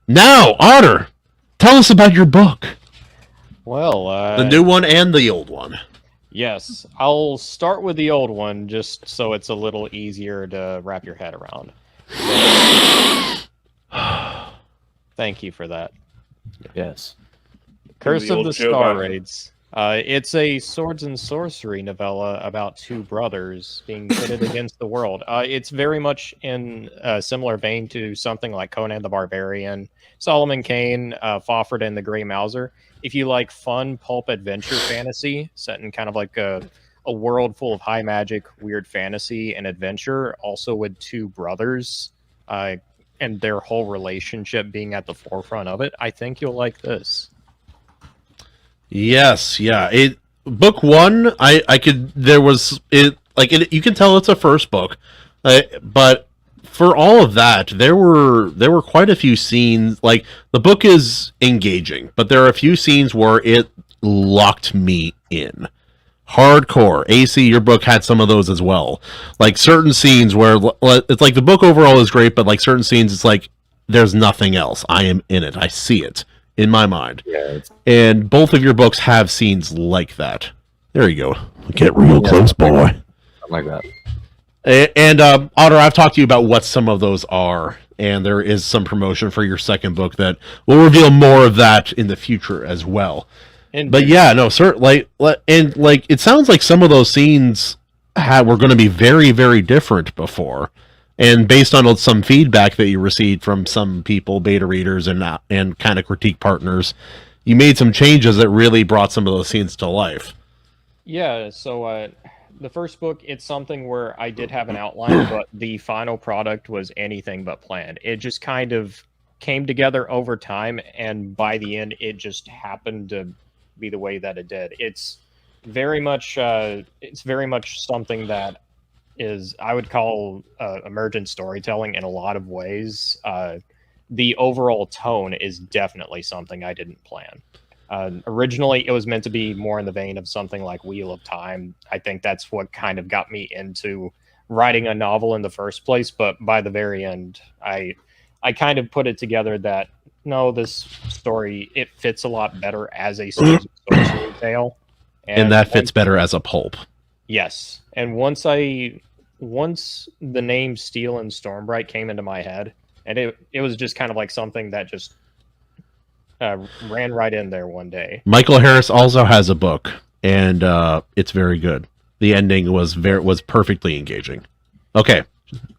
Now, Otter, tell us about your book. Well, The new one and the old one. yes, I'll start with the old one just so it's a little easier to wrap your head around. Thank you for that. Yes. Curse The of old the Joe Star Biden. Raids. It's a swords and sorcery novella about two brothers being pitted against the world. It's very much in a similar vein to something like Conan the Barbarian, Solomon Kane, Fafhrd and the Grey Mouser. If you like fun pulp adventure fantasy set in kind of like a world full of high magic, weird fantasy, and adventure, also with two brothers, and their whole relationship being at the forefront of it, I think you'll like this. Yes, yeah. Book one, I could there was it like it. You can tell it's a first book, but for all of that, there were quite a few scenes. Like the book is engaging, but there are a few scenes where it locked me in. Hardcore. AC, your book had some of those as well. Like certain scenes where it's like the book overall is great, but like certain scenes, it's like there's nothing else. I am in it. I see it in my mind. Yeah. And both of your books have scenes like that. There you go. Get real close, boy. Something like that. And Otter, I've talked to you about what some of those are, and there is some promotion for your second book that will reveal more of that in the future as well. But yeah, no, sir. Like, it sounds like some of those scenes were going to be very, very different before, and based on some feedback that you received from some people, beta readers, and kind of critique partners, you made some changes that really brought some of those scenes to life. Yeah, so the first book, it's something where I did have an outline, but the final product was anything but planned. It just kind of came together over time, and by the end, it just happened to be the way that it did. It's very much something that is, I would call emergent storytelling in a lot of ways. The overall tone is definitely something I didn't plan. Originally, it was meant to be more in the vein of something like Wheel of Time. I think that's what kind of got me into writing a novel in the first place. But by the very end, I kind of put it together that no, this story, it fits a lot better as a swords and sorcery tale, And that fits better as a pulp. Yes, and once the name Steel and Stormbright came into my head, and it was just kind of like something that just ran right in there one day. Michael Harris also has a book, and it's very good. The ending was perfectly engaging. Okay,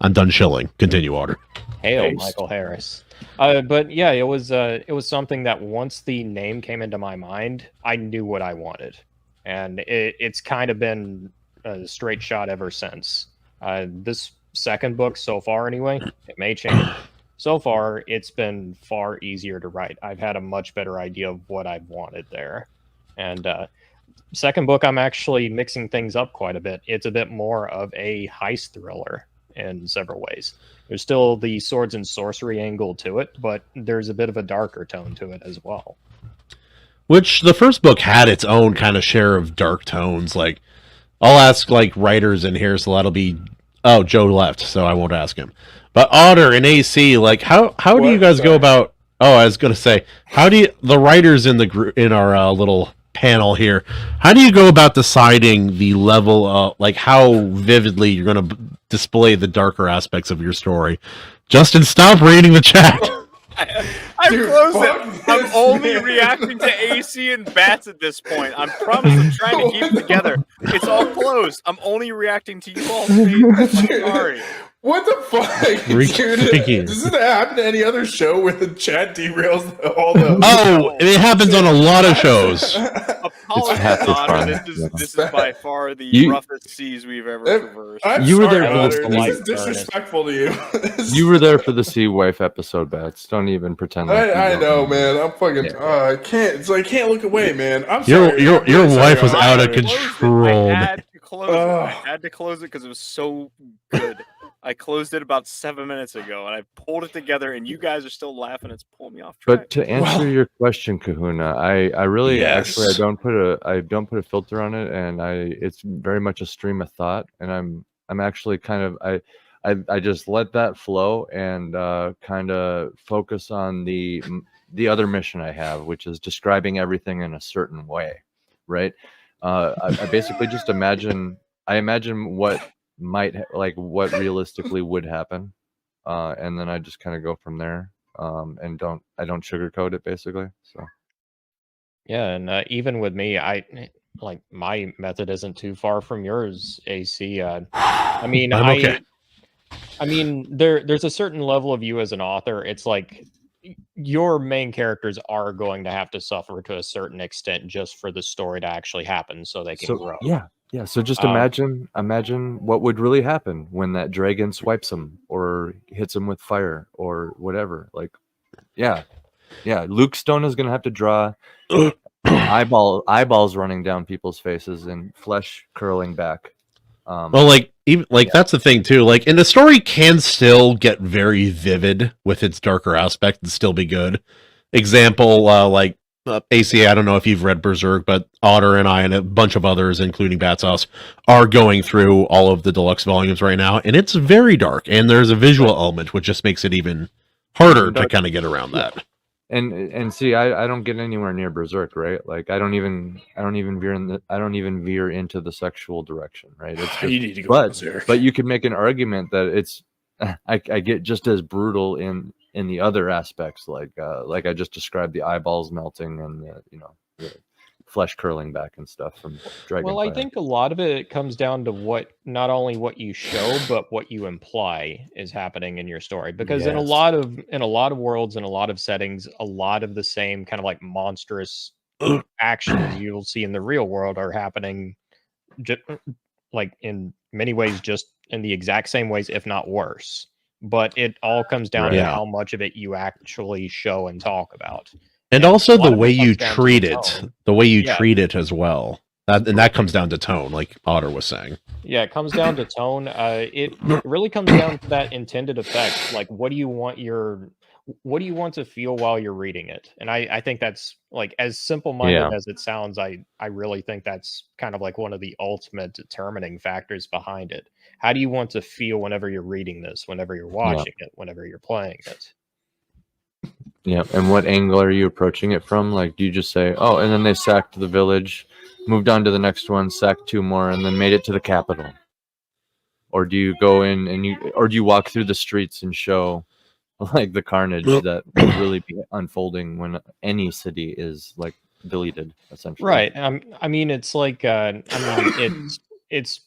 I'm done shilling. Continue, Otter. Hail, Michael Harris. But yeah, it was something that once the name came into my mind, I knew what I wanted, and it's kind of been a straight shot ever since. This second book, so far anyway, it may change. So far, it's been far easier to write. I've had a much better idea of what I've wanted there. And second book, I'm actually mixing things up quite a bit. It's a bit more of a heist thriller in several ways. There's still the swords and sorcery angle to it, but there's a bit of a darker tone to it as well. Which the first book had its own kind of share of dark tones. Like, I'll ask like writers in here, so that'll be. Oh, Joe left, so I won't ask him. But Otter and AC, like, how do you guys go about? Oh, I was gonna say, how do the writers in the group in our little panel here? How do you go about deciding the level of like how vividly you're gonna display the darker aspects of your story? Justin, stop reading the chat. I'm closing. I'm only reacting to AC and bats at this point. I promise I'm trying to keep it together. It's all closed. I'm only reacting to you all. Sorry. What the fuck? Dude, does it happen to any other show where the chat derails all the... Oh, it happens on a lot of shows. Apologies, Honor. This is by far the roughest seas we've ever traversed. You were there for this is disrespectful to you. You were there for the Sea Wife episode, Bats. Don't even pretend. Like I know, man. I'm fucking. I can't. It's like I can't look away, man. I'm sorry. Your wife was out of control. I had to close it. I had to close it because it was so good. I closed it about 7 minutes ago, and I pulled it together, and you guys are still laughing. It's pulling me off track. But to answer your question, Kahuna, I really actually I don't put a filter on it, and it's very much a stream of thought, and I'm actually kind of I just let that flow and kind of focus on the other mission I have, which is describing everything in a certain way, right? I basically just imagine what what realistically would happen, and then I just kind of go from there, and I don't sugarcoat it basically. So Yeah, and even with me, like my method isn't too far from yours, AC. I mean, I'm okay. I mean, there's a certain level of you as an author. It's like your main characters are going to have to suffer to a certain extent just for the story to actually happen, so they can grow. yeah. So just Um, imagine what would really happen when that dragon swipes him or hits him with fire or whatever. Like, yeah. Luke Stone is gonna have to draw eyeballs running down people's faces and flesh curling back. Well, like even that's the thing too. Like, and the story can still get very vivid with its darker aspect and still be good. Example, AC. I don't know if you've read Berserk, but Otter and I and a bunch of others, including Bat Sauce, are going through all of the deluxe volumes right now, and it's very dark. And there's a visual element which just makes it even harder to kind of get around that. And see, I don't get anywhere near Berserk, right? Like I don't even veer into the sexual direction, right? It's just, you need to go Berserk. But you could make an argument that it's I get just as brutal in the other aspects, like I just described, the eyeballs melting and the flesh curling back and stuff from Dragon. Well, I think a lot of it comes down to not only what you show, but what you imply is happening in your story. Because in a lot of worlds, in a lot of settings, a lot of the same kind of like monstrous actions you'll see in the real world are happening, like in many ways, just in the exact same ways, if not worse. But it all comes down to how much of it you actually show and talk about. And also the way you treat it, treat it as well. That comes down to tone, like Otter was saying. Yeah, it comes down to tone. It really comes down to that intended effect. Like, what do you want to feel while you're reading it? And I think that's, like, as simple-minded as it sounds, I really think that's kind of like one of the ultimate determining factors behind it. How do you want to feel whenever you're reading this, whenever you're watching it, whenever you're playing it? Yeah, and what angle are you approaching it from? Like, do you just say, "Oh," and then they sacked the village, moved on to the next one, sacked 2 more, and then made it to the capital? Or do you go in and do you walk through the streets and show like the carnage that will really be unfolding when any city is like deleted, essentially? Right. I mean, it's like, it's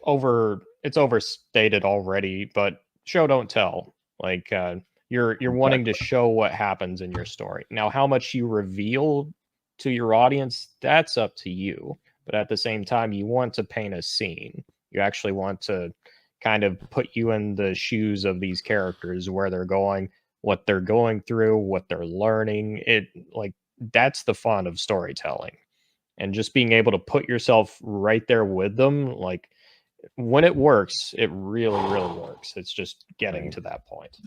overstated already, but show don't tell. Like, you're wanting to show what happens in your story. Now, how much you reveal to your audience, that's up to you. But at the same time, you want to paint a scene. You actually want to kind of put you in the shoes of these characters, where they're going, what they're going through, what they're learning. That's the fun of storytelling. And just being able to put yourself right there with them, like, when it works, it really, really works. It's just getting to that point.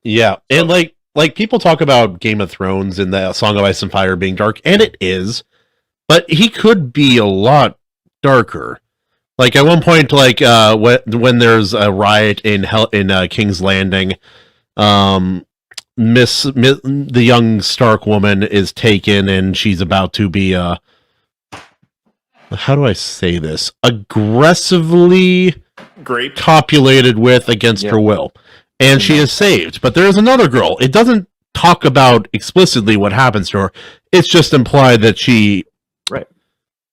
Yeah, and like people talk about Game of Thrones and the Song of Ice and Fire being dark, and it is, but he could be a lot darker. Like at one point, like when there's a riot in King's Landing, the young Stark woman is taken, and she's about to be how do I say this? Aggressively copulated with against her will. And she is saved. But there is another girl. It doesn't talk about explicitly what happens to her. It's just implied that she,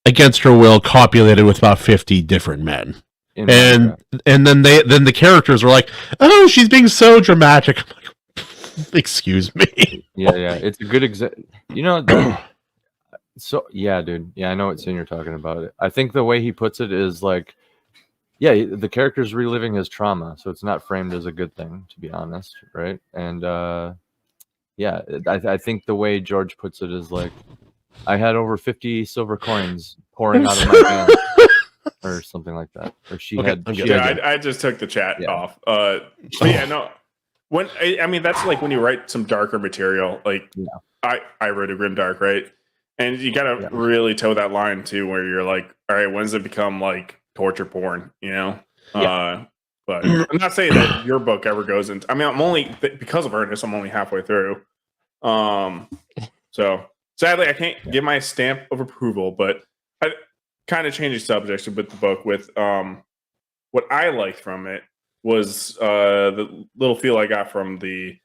against her will, copulated with about 50 different men. And then the characters are like, "Oh, she's being so dramatic." I'm like, excuse me. Yeah. It's a good example. So yeah, dude. Yeah, I know what scene you're talking about. I think the way he puts it is like, yeah, the character's reliving his trauma, so it's not framed as a good thing, to be honest, right? And I think the way George puts it is like, I had over 50 silver coins pouring out of my hand, or something like that. Or she had. I just took the chat off. But yeah, no. I mean, that's like when you write some darker material. Like I wrote a grimdark, right? And you gotta really toe that line too, where you're like, all right, when does it become like torture porn? But I'm not saying that your book ever goes into. I mean, I'm only because of Ernest. I'm only halfway through. So sadly, I can't give my stamp of approval. But I kind of changing subjects with the book. With what I liked from it was the little feel I got from the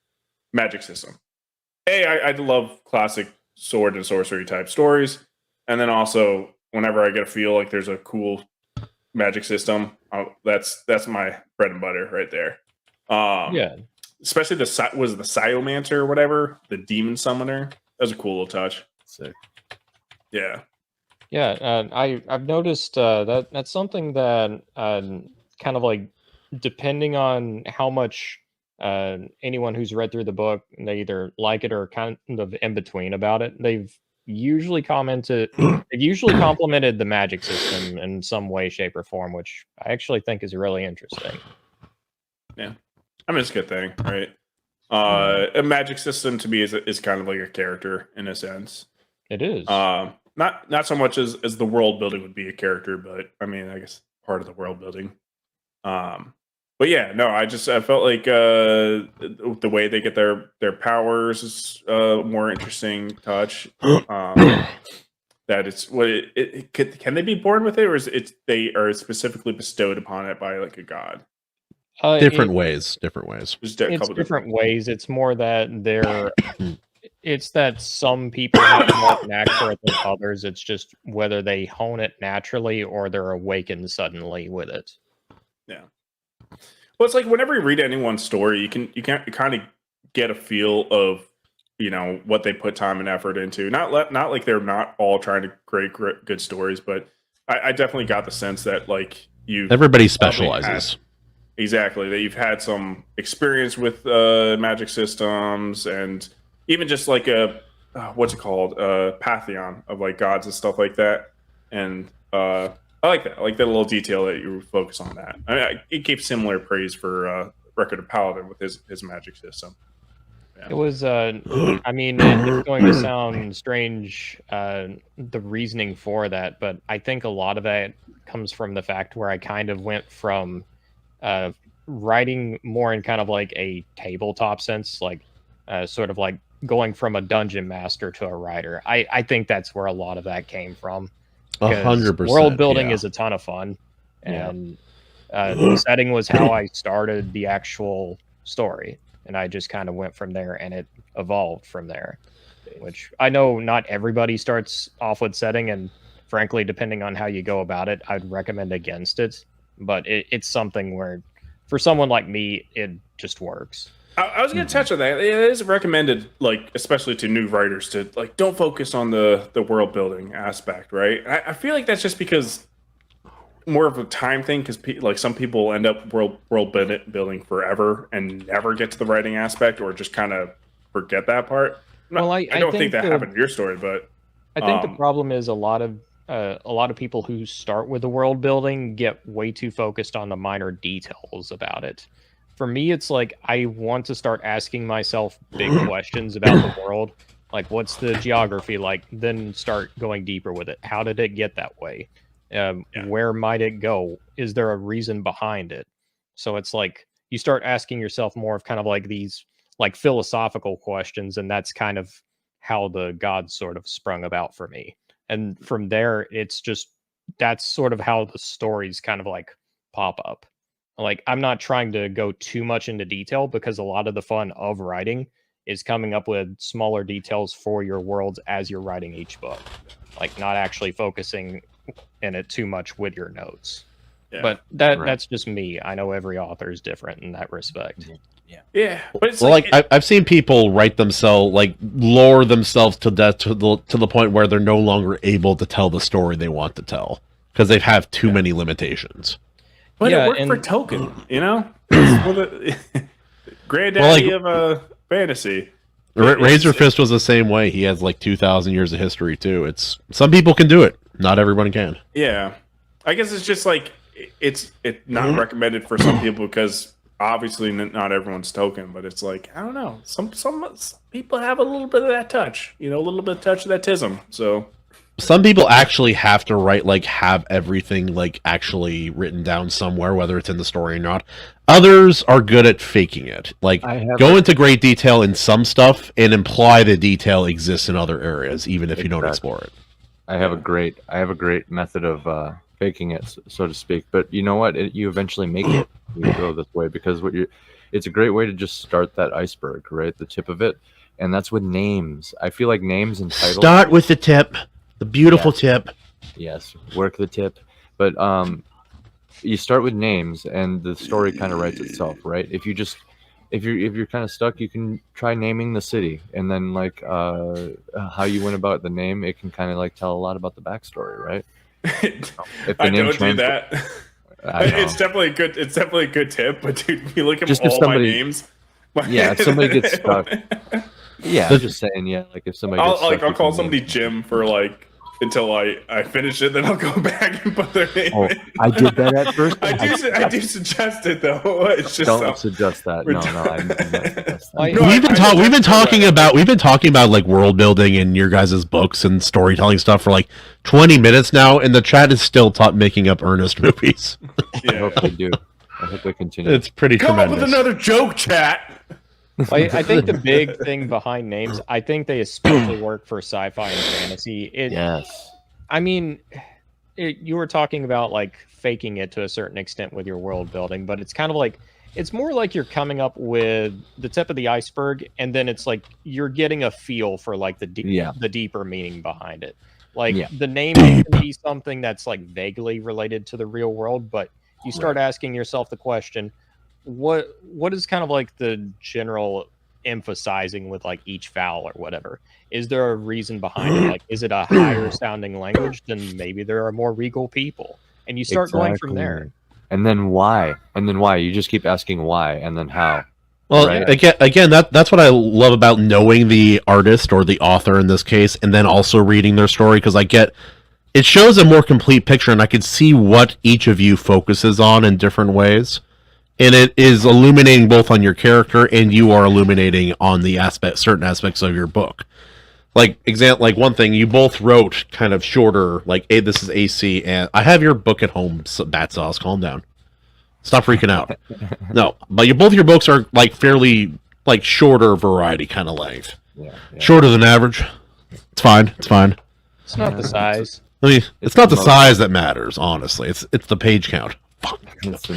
magic system. I love classic sword and sorcery type stories, and then also whenever I get a feel like there's a cool magic system, that's my bread and butter right there. Yeah, especially the Sciomancer or whatever, the demon summoner. That was a cool little touch. Sick. Yeah, yeah. I've noticed that's something that kind of like depending on how much anyone who's read through the book, they either like it or kind of in between about it. They've usually complimented the magic system in some way, shape, or form, which I actually think is really interesting. yeah. I mean, it's a good thing, right? A magic system to me is kind of like a character in a sense. It is. Not so much as the world building would be a character, but I mean, I guess part of the world building. But yeah, no, I felt like the way they get their powers is more interesting touch. That it's what can they be born with it, or is it they are specifically bestowed upon it by like a god? Different ways. It's different ways. It's more that it's that some people have more knack for it than others. It's just whether they hone it naturally or they're awakened suddenly with it. Yeah. Well, it's like whenever you read anyone's story, you can kind of get a feel of what they put time and effort into. Not like they're not all trying to create good stories, but I definitely got the sense that like everybody specializes. Exactly, that you've had some experience with magic systems and even just like a what's it called, pantheon of like gods and stuff like that. And I like that. I like that little detail that you focus on that. I mean, it gave similar praise for Record of Paladin with his magic system. Yeah. It was, I mean, it's going to sound strange, the reasoning for that, but I think a lot of that comes from the fact where I kind of went from writing more in kind of like a tabletop sense, like sort of like going from a dungeon master to a writer. I think that's where a lot of that came from. 100%. World building is a ton of fun, and the setting was how I started the actual story, and I just kind of went from there, and it evolved from there. Which I know not everybody starts off with setting, and frankly, depending on how you go about it, I'd recommend against it. But it's something where, for someone like me, it just works. I was going to touch on that. It is recommended, like especially to new writers, to like don't focus on the world building aspect, right? I feel like that's just because more of a time thing, because like some people end up world building forever and never get to the writing aspect, or just kind of forget that part. Well, I don't think that happened in your story, but I think the problem is a lot of people who start with the world building get way too focused on the minor details about it. For me, it's like I want to start asking myself big questions about the world. Like, what's the geography like? Then start going deeper with it. How did it get that way? Where might it go? Is there a reason behind it? So it's like you start asking yourself more of kind of like these like philosophical questions, and that's kind of how the gods sort of sprung about for me. And from there, it's just that's sort of how the stories kind of like pop up. Like, I'm not trying to go too much into detail because a lot of the fun of writing is coming up with smaller details for your worlds as you're writing each book. Like, not actually focusing in it too much with your notes. Yeah, but that's just me. I know every author is different in that respect. Yeah. But it's I've seen people write themselves, like lure themselves to death to the point where they're no longer able to tell the story they want to tell because they have too many limitations. But it worked for Tolkien, granddaddy of fantasy. Razor Fist was the same way. He has like 2,000 years of history too. It's some people can do it, not everyone can. Yeah, I guess it's just like it's not recommended for some people because obviously not everyone's Tolkien. But it's like I don't know. Some people have a little bit of that touch, a little bit of touch of that tism. So some people actually have to write, like, have everything, like, actually written down somewhere, whether it's in the story or not. Others are good at faking it. Like, go into great detail in some stuff and imply the detail exists in other areas, even if you don't explore it. I have a great method of faking it, so to speak. But you know what? You eventually make it. You go this way because it's a great way to just start that iceberg, right? The tip of it, and that's with names. I feel like names and titles. Start with the tip, the beautiful tip. Yes, work the tip. But you start with names, and the story kind of writes itself, right? If you're kind of stuck, you can try naming the city, and then like how you went about the name, it can kind of like tell a lot about the backstory, right? I don't do that. It's definitely a good. It's definitely a good tip. But dude, if you look at all my names, if somebody gets stuck, I'm just saying, like if somebody, I'll call somebody Jim for like until I finish it, then I'll go back and put their name. Oh, I did that at first. I do suggest it though. It's just don't suggest that. No, I'm not suggest that. We've been talking about like world building in your guys' books and storytelling stuff for like 20 minutes now, and the chat is still making up Ernest movies. I hope they do. I hope they continue. It's pretty tremendous. Come up with another joke, chat. I think the big thing behind names, I think they especially work for sci-fi and fantasy. Yes. I mean, you were talking about like faking it to a certain extent with your world building, but it's kind of like, it's more like you're coming up with the tip of the iceberg, and then it's like you're getting a feel for like the deeper meaning behind it. Like the name can be something that's like vaguely related to the real world, but you start asking yourself the question, what is kind of like the general emphasizing with like each vowel or whatever? Is there a reason behind it? Like, is it a higher sounding language? Then maybe there are more regal people, and you start going from there. And then why? You just keep asking why, and then how. Well, again, that's what I love about knowing the artist or the author in this case, and then also reading their story, because it shows a more complete picture, and I can see what each of you focuses on in different ways. And it is illuminating both on your character, and you are illuminating on the certain aspects of your book. Like one thing, you both wrote kind of shorter, like, hey, this is AC, and I have your book at home, Bat Sauce, calm down. Stop freaking out. No, but both your books are like fairly like shorter variety kind of length. Yeah. Shorter than average. It's fine. It's not the size. It's not the size that matters, honestly. It's the page count. It's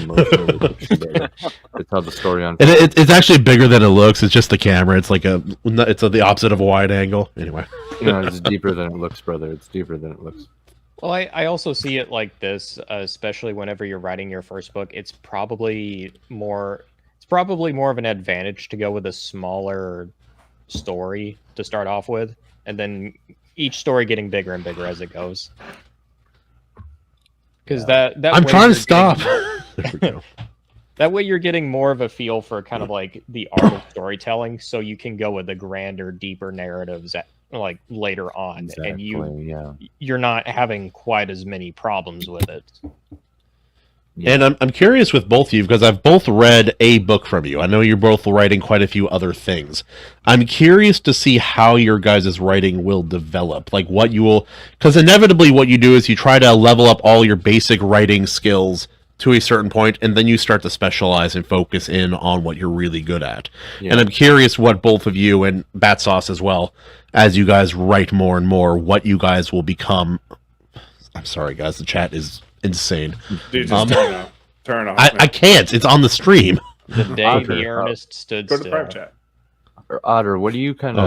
how the story unfolds. It's actually bigger than it looks. It's just the camera. It's like the opposite of a wide angle. Anyway, it's deeper than it looks, brother. It's deeper than it looks. Well, I also see it like this, especially whenever you're writing your first book. It's probably more of an advantage to go with a smaller story to start off with, and then each story getting bigger and bigger as it goes. Because that I'm trying to stop. That way you're getting more of a feel for kind of like the art of storytelling, so you can go with the grander, deeper narratives like later on, exactly, and you're not having quite as many problems with it. Yeah. And I'm curious with both of you, because I've both read a book from you. I know you're both writing quite a few other things. I'm curious to see how your guys' writing will develop. Like what you will... Because inevitably what you do is you try to level up all your basic writing skills to a certain point, and then you start to specialize and focus in on what you're really good at. Yeah. And I'm curious what both of you, and Bat Sauce as well, as you guys write more and more, what you guys will become... I'm sorry, guys. The chat is... insane. Dude, just turn off. I can't. It's on the stream. The day the Ernest stood still. Go to the private chat. Otter, what do you kind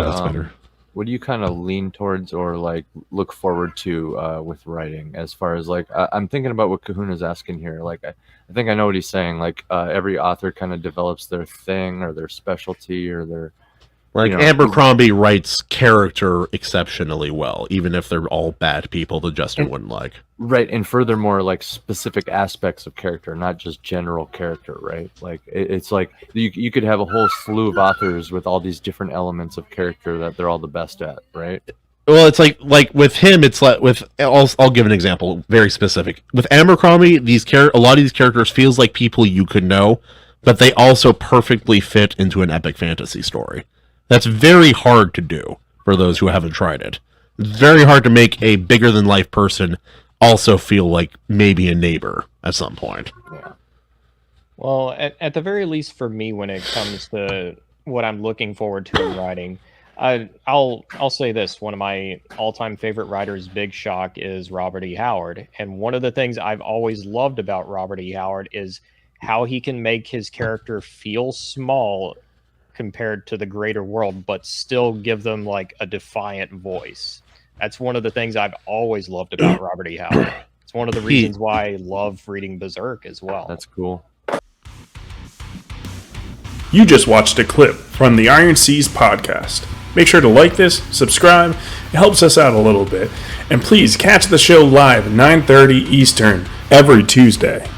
of lean towards or like look forward to with writing? As far as like, I'm thinking about what Kahuna's asking here. Like, I think I know what he's saying. Like, every author kind of develops their thing or their specialty or their. Like, Abercrombie writes character exceptionally well, even if they're all bad people that Justin wouldn't like. Right, and furthermore, like, specific aspects of character, not just general character, right? Like, it's like, you could have a whole slew of authors with all these different elements of character that they're all the best at, right? Well, it's like with him, it's like with... I'll give an example, very specific. With Abercrombie, a lot of these characters feels like people you could know, but they also perfectly fit into an epic fantasy story. That's very hard to do for those who haven't tried it. very hard to make a bigger than life person also feel like maybe a neighbor at some point. Yeah. Well, at the very least for me, when it comes to what I'm looking forward to in writing, I'll say this: one of my all-time favorite writers, Big Shock, is Robert E. Howard, and one of the things I've always loved about Robert E. Howard is how he can make his character feel small compared to the greater world, but still give them like a defiant voice. That's one of the things I've always loved about Robert E. Howard. It's one of the reasons why I love reading Berserk as well. That's cool. You just watched a clip from the Iron Seas podcast. Make sure to like this, subscribe, it helps us out a little bit, and please catch the show live at 9:30 Eastern every Tuesday.